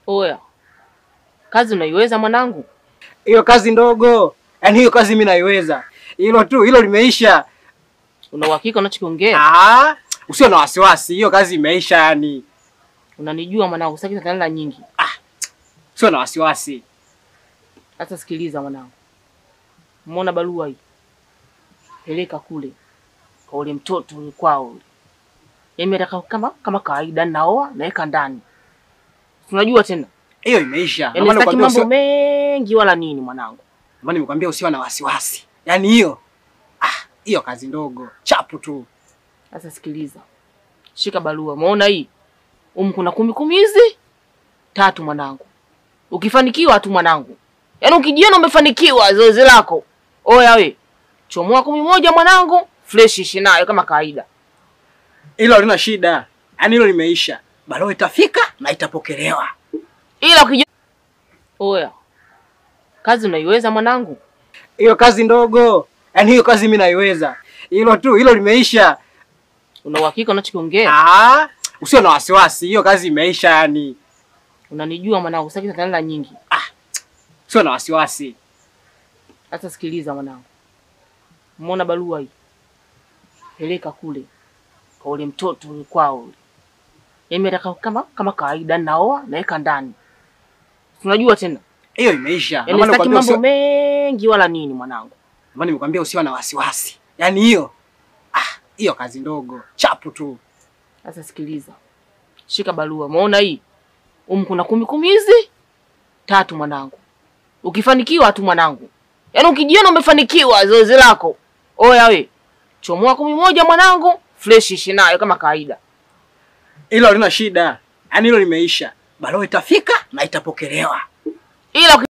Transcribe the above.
Oya, kazi unaiweza mwanangu? Hiyo kazi ndogo. Yaani hiyo kazi mimi naiweza. Hilo tu, hilo limeisha. Una uhakika unachokiongea? Usio na wasiwasi. Hiyo kazi imeisha yani. Unanijua mwanangu, sasa talala nyingi. Usio na wasiwasi. Sasa sikiliza mwanangu. Umeona barua hii? Peleka kule kwa ule mtoto ule kwao. Yeye nataka kama kawaida naoa naweka ndani. Unajua tena? Hiyo imeisha. Yaani sitaki mambo mengi wala nini mwanangu. Maana nimekwambia usiwe na wasiwasi. Yaani hiyo kazi ndogo. Chapu tu. Sasa sikiliza. Shika barua. Umeona hii? Kuna 10 hizi 3 mwanangu. Ukifanikiwa tu mwanangu. Yaani ukijiona umefanikiwa zoezi lako. Oya we. Chomoa 11 mwanangu, fresh ishi nayo kama kawaida. Hilo halina shida. Yaani hilo limeisha. Barua itafika na itapokelewa. Ila ukijua oya. Kazi unaiweza mwanangu? Hiyo kazi ndogo. Yaani hiyo kazi mimi naiweza. Hilo tu, hilo limeisha. Una uhakika unachokiongea? Usio na wasiwasi. Hiyo kazi imeisha yani. Unanijua mwanangu, sasa talala nyingi. Usio na wasiwasi. Sasa sikiliza mwanangu. Umeona barua hii? Peleka kule kwa ule mtoto ule kwao. Yeye nataka kama kawaida naoa naweka ndani. Unajua tena? Hiyo imeisha. Yaani sitaki mambo mengi wala nini mwanangu. Maana nimekwambia usiwe na wasiwasi. Yaani hiyo kazi ndogo. Chapu tu. Sasa sikiliza. Shika barua. Umeona hii? Kuna 10 hizi 3 mwanangu. Ukifanikiwa tu mwanangu. Yaani ukijiona umefanikiwa zoezi lako. Oya we. Chomoa 11 mwanangu, fresh ishi nayo kama kawaida. Hilo halina shida. Yaani hilo limeisha. Barua itafika na itapokelewa. Ila